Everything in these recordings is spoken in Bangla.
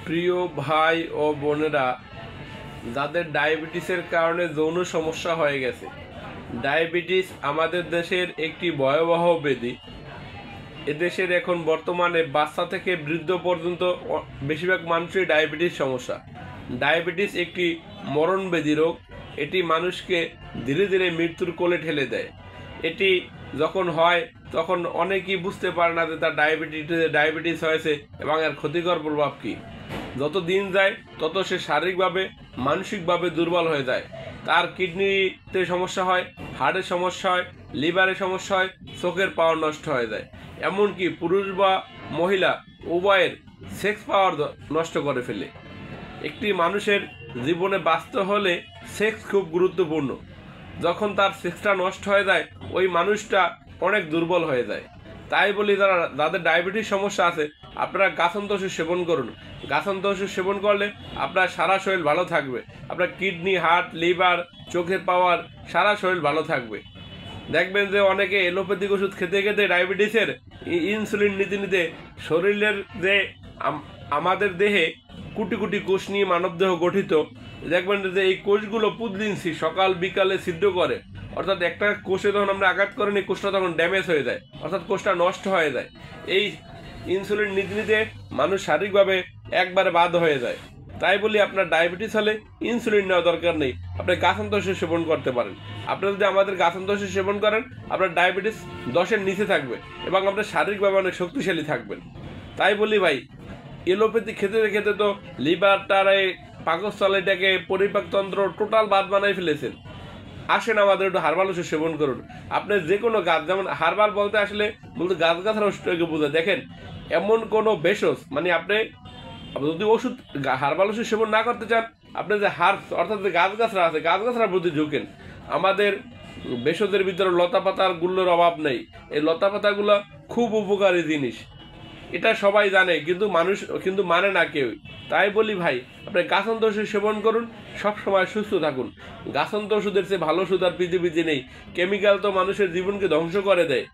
প্রিয় ভাই ও বোনেরা, যাদের ডায়াবেটিসের কারণে যৌন সমস্যা হয়ে গেছে। ডায়াবেটিস আমাদের দেশের একটি ভয়াবহ ব্যাধি। এদেশের এখন বর্তমানে বাচ্চা থেকে বৃদ্ধ পর্যন্ত বেশিরভাগ মানুষের ডায়াবেটিস সমস্যা। ডায়াবেটিস একটি মরণ ব্যাধি রোগ। এটি মানুষকে ধীরে ধীরে মৃত্যুর কোলে ঠেলে দেয়। এটি যখন হয় তখন অনেকেই বুঝতে পারে না যে তার ডায়াবেটিস হয়েছে এবং এর ক্ষতিকর প্রভাব কী। যত দিন যায় তত সে শারীরিকভাবে মানসিকভাবে দুর্বল হয়ে যায়। তার কিডনিতে সমস্যা হয়, হার্টের সমস্যা হয়, লিভারের সমস্যা হয়, চোখের পাওয়ার নষ্ট হয়ে যায়। এমনকি পুরুষ বা মহিলা উভয়ের সেক্স পাওয়ার নষ্ট করে ফেলে। একটি মানুষের জীবনে বাঁচতে হলে সেক্স খুব গুরুত্বপূর্ণ। যখন তার সেক্সটা নষ্ট হয়ে যায় ওই মানুষটা অনেক দুর্বল হয়ে যায়। তাই বলি যাদের ডায়াবেটিস সমস্যা আছে আপনারা গাছন্ত ওষুধ সেবন করুন। গাছন্ত ওষুধ সেবন করলে আপনার সারা শরীর ভালো থাকবে। আপনার কিডনি, হার্ট, লিভার, চোখের পাওয়ার সারা শরীর ভালো থাকবে। দেখবেন যে অনেকে এলোপ্যাথিক ওষুধ খেতে খেতে ডায়াবেটিসের ইনসুলিন নিতে নিতে শরীরের যে আমাদের দেহে কোটি কোটি কোষ নিয়ে মানবদেহ গঠিত, দেখবেন যে এই কোষগুলো প্রতিদিন সকাল বিকালে ছিদ্র করে। অর্থাৎ একটা কোষে যখন আমরা আঘাত করেন এই কোষটা তখন ড্যামেজ হয়ে যায়, অর্থাৎ কোষটা নষ্ট হয়ে যায়। এই ইনসুলিন নিতে নিতে মানুষ শারীরিকভাবে একবারে বাধ্য হয়ে যায়। তাই বলি আপনার ডায়াবেটিস হলে ইনসুলিন নেওয়া দরকার নেই, আপনি গাছন্ত ওষুধ সেবন করতে পারেন। আপনি যদি আমাদের গাছন্ত ওষুধ সেবন করেন আপনার ডায়াবেটিস 10-এর নিচে থাকবে এবং আপনার শারীরিকভাবে অনেক শক্তিশালী থাকবেন। তাই বলি ভাই, এলোপ্যাথি খেতে খেতে তো লিভারটারে, পাকস্থলীটাকে, পরিপাকতন্ত্র টোটাল বাদ বানাই ফেলেছেন। আসেন আমাদের একটু হার্বাল ওষুধ সেবন করুন। আপনি যে কোনো গাছ, যেমন হার্বাল বলতে আসলে বলতে গাছ গাছার ওষুধটাকে বোঝায়। দেখেন, এমন কোনো ভেষজ মানে আপনি যদি ওষুধ হার্বাল ওষুধ সেবন না করতে চান, আপনি যে হার্বস অর্থাৎ যে গাছ গাছরা আছে গাছ গাছরার প্রতি ঝুঁকেন। আমাদের ভেষজের ভিতরে লতা পাতার গুলোর অভাব নেই। এই লতা পাতাগুলো খুব উপকারী জিনিস, এটা সবাই জানে, কিন্তু মানে না কেউ। তাই বলি ভাই, আপনি গাছন্ত ওষুধ সেবন করুন, সব সময় সুস্থ থাকুন। গাছন্ত ওষুধের চেয়ে ভালো ওষুধ আর পৃথিবীতে নেই। কেমিক্যাল তো মানুষের জীবনকে ধ্বংস করে দেয়।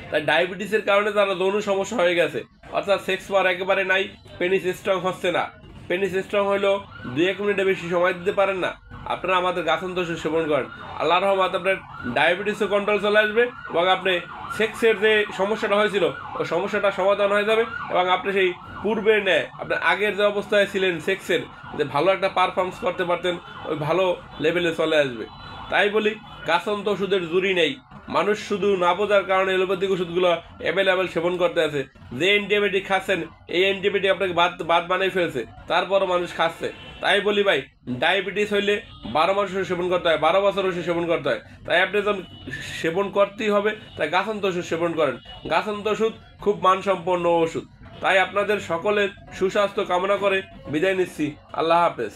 তাই ডায়াবেটিসের কারণে যারা যৌন সমস্যা হয়ে গেছে, অর্থাৎ সেক্স পাওয়ার একেবারে নাই, পেনিস স্ট্রং হচ্ছে না, পেনিস স্ট্রং হলেও 2-1 মিনিটে বেশি সময় দিতে পারেন না, আপনারা আমাদের গাছন্ত ওষুধ সেবন করেন। আল্লাহর রহমতে আপনার ডায়াবেটিসও কন্ট্রোল চলে আসবে এবং আপনি সেক্সের যে সমস্যাটা হয়েছিল ওই সমস্যাটা সমাধান হয়ে যাবে এবং আপনি সেই পূর্বের ন্যায় আপনার আগের যে অবস্থায় ছিলেন সেক্সের, যে ভালো একটা পারফরমেন্স করতে পারতেন, ওই ভালো লেভেলে চলে আসবে। তাই বলি, গাছন্ত ওষুধের জুড়ি নেই। মানুষ শুধু না বোঝার কারণে এলোপ্যাথিক ওষুধগুলো অ্যাভেলেবেল সেবন করতে আছে। যে অ্যান্টিবায়োটিক খাচ্ছেন এই অ্যান্টিবায়োটিক আপনাকে বাদ বানিয়ে ফেলছে, তারপরও মানুষ খাচ্ছে। তাই বলি ভাই, ডায়াবেটিস হইলে 12 মাস ওষুধ সেবন করতে হয়, 12 বছর ওষুধ সেবন করতে হয়। তাই আপনি যখন সেবন করতেই হবে, তাই গাছন্ত ওষুধ সেবন করেন। গাছন্ত ওষুধ খুব মানসম্পন্ন ওষুধ। তাই আপনাদের সকলের সুস্বাস্থ্য কামনা করে বিদায় নিচ্ছি। আল্লাহ হাফেজ।